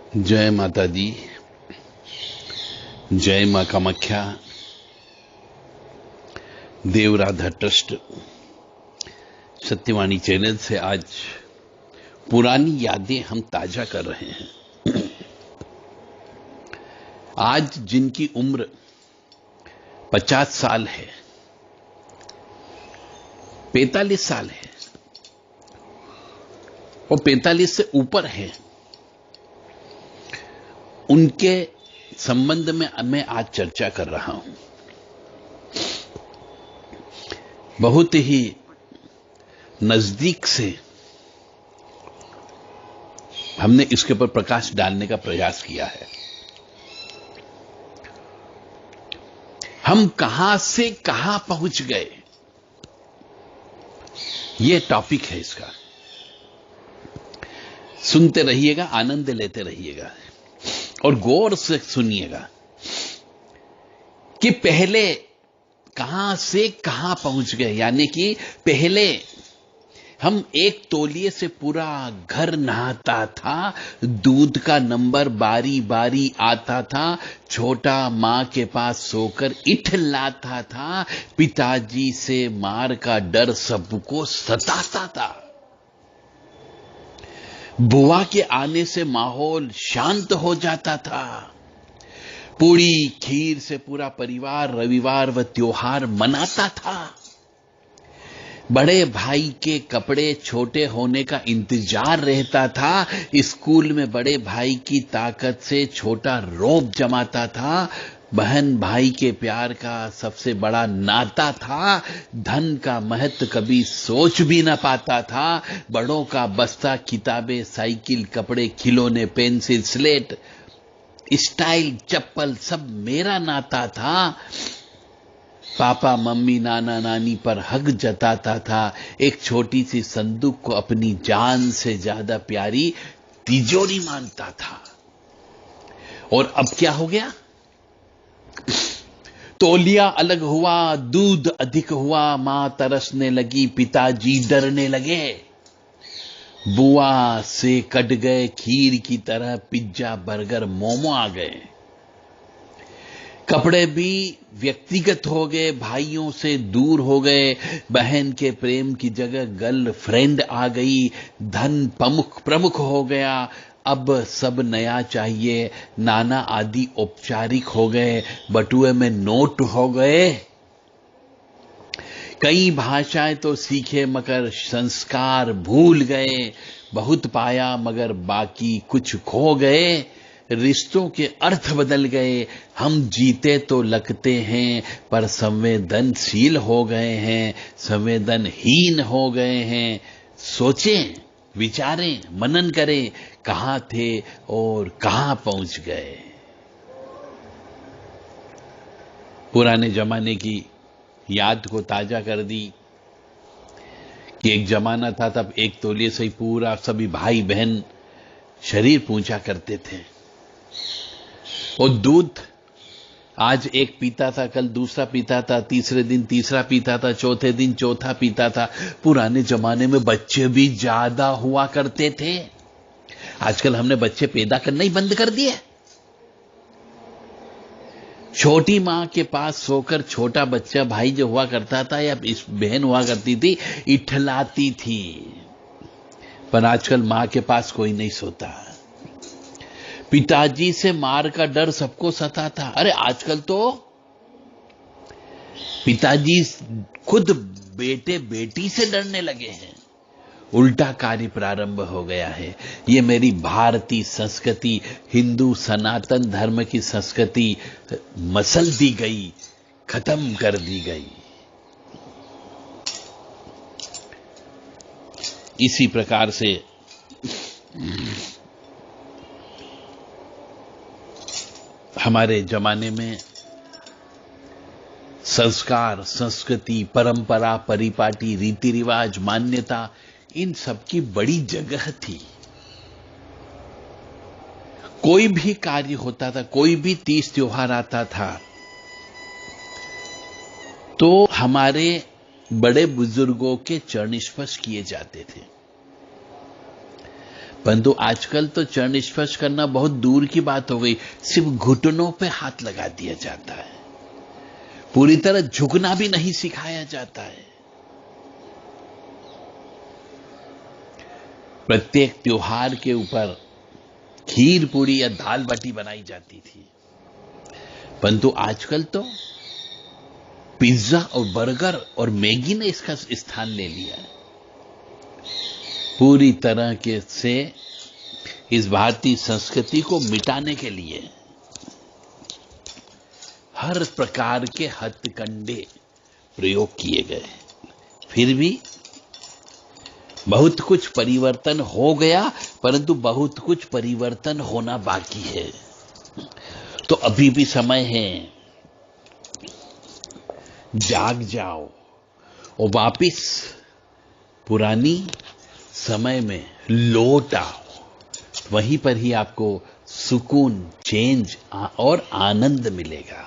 जय माता दी, जय मां कामाख्या। देव राधा ट्रस्ट सत्यवाणी चैनल से आज पुरानी यादें हम ताजा कर रहे हैं। आज जिनकी उम्र 50 साल है, 45 साल है और 45 से ऊपर है, उनके संबंध में मैं आज चर्चा कर रहा हूं। बहुत ही नजदीक से हमने इसके ऊपर प्रकाश डालने का प्रयास किया है। हम कहां से कहां पहुंच गए, यह टॉपिक है इसका। सुनते रहिएगा, आनंद लेते रहिएगा और गौर से सुनिएगा कि पहले कहां से कहां पहुंच गए। यानी कि पहले हम एक तौलिए से पूरा घर नहाता था, दूध का नंबर बारी बारी आता था, छोटा मां के पास सोकर इठलाता था, पिताजी से मार का डर सबको सताता था, बुआ के आने से माहौल शांत हो जाता था, पूरी खीर से पूरा परिवार रविवार व त्योहार मनाता था, बड़े भाई के कपड़े छोटे होने का इंतजार रहता था, स्कूल में बड़े भाई की ताकत से छोटा रौब जमाता था, बहन भाई के प्यार का सबसे बड़ा नाता था, धन का महत्व कभी सोच भी न पाता था, बड़ों का बस्ता किताबें साइकिल कपड़े खिलौने पेंसिल स्लेट स्टाइल चप्पल सब मेरा नाता था, पापा मम्मी नाना नानी पर हक जताता था, एक छोटी सी संदूक को अपनी जान से ज्यादा प्यारी तिजोरी मानता था। और अब क्या हो गया? तौलिया अलग हुआ, दूध अधिक हुआ, मां तरसने लगी, पिताजी डरने लगे, बुआ से कट गए खीर की तरह पिज्जा बर्गर मोमो आ गए, कपड़े भी व्यक्तिगत हो गए, भाइयों से दूर हो गए, बहन के प्रेम की जगह गर्लफ्रेंड आ गई, धन प्रमुख हो गया, अब सब नया चाहिए, नाना आदि औपचारिक हो गए, बटुए में नोट हो गए, कई भाषाएं तो सीखे मगर संस्कार भूल गए, बहुत पाया मगर बाकी कुछ खो गए, रिश्तों के अर्थ बदल गए, हम जीते तो लगते हैं पर संवेदनशील हो गए हैं, संवेदनहीन हो गए हैं। सोचें, विचारें, मनन करें, कहां थे और कहां पहुंच गए। पुराने जमाने की याद को ताजा कर दी कि एक जमाना था तब एक तौलिए से ही पूरा सभी भाई बहन शरीर पूंछा करते थे, और दूध आज एक पीता था, कल दूसरा पीता था, तीसरे दिन तीसरा पीता था, चौथे दिन चौथा पीता था। पुराने जमाने में बच्चे भी ज्यादा हुआ करते थे, आजकल हमने बच्चे पैदा करना ही बंद कर दिए। छोटी मां के पास सोकर छोटा बच्चा भाई जो हुआ करता था या इस बहन हुआ करती थी, इठलाती थी, पर आजकल मां के पास कोई नहीं सोता, पिताजी से मार का डर सबको सताता। अरे आजकल तो पिताजी खुद बेटे बेटी से डरने लगे हैं, उल्टा कार्य प्रारंभ हो गया है। ये मेरी भारतीय संस्कृति, हिंदू सनातन धर्म की संस्कृति मसल दी गई, खत्म कर दी गई। इसी प्रकार से हमारे जमाने में संस्कार, संस्कृति, परंपरा, परिपाटी, रीति रिवाज, मान्यता, इन सब की बड़ी जगह थी। कोई भी कार्य होता था, कोई भी तीज त्योहार आता था, तो हमारे बड़े बुजुर्गों के चरण स्पर्श किए जाते थे। परंतु आजकल तो चरण स्पर्श करना बहुत दूर की बात हो गई, सिर्फ घुटनों पे हाथ लगा दिया जाता है, पूरी तरह झुकना भी नहीं सिखाया जाता है। प्रत्येक त्योहार के ऊपर खीर पूरी या दाल बाटी बनाई जाती थी, परंतु आजकल तो पिज्जा और बर्गर और मैगी ने इसका स्थान ले लिया है। पूरी तरह के से इस भारतीय संस्कृति को मिटाने के लिए हर प्रकार के हथकंडे प्रयोग किए गए, फिर भी बहुत कुछ परिवर्तन हो गया, परंतु बहुत कुछ परिवर्तन होना बाकी है। तो अभी भी समय है, जाग जाओ और वापिस पुरानी समय में लौट आओ। वहीं पर ही आपको सुकून, चेंज और आनंद मिलेगा।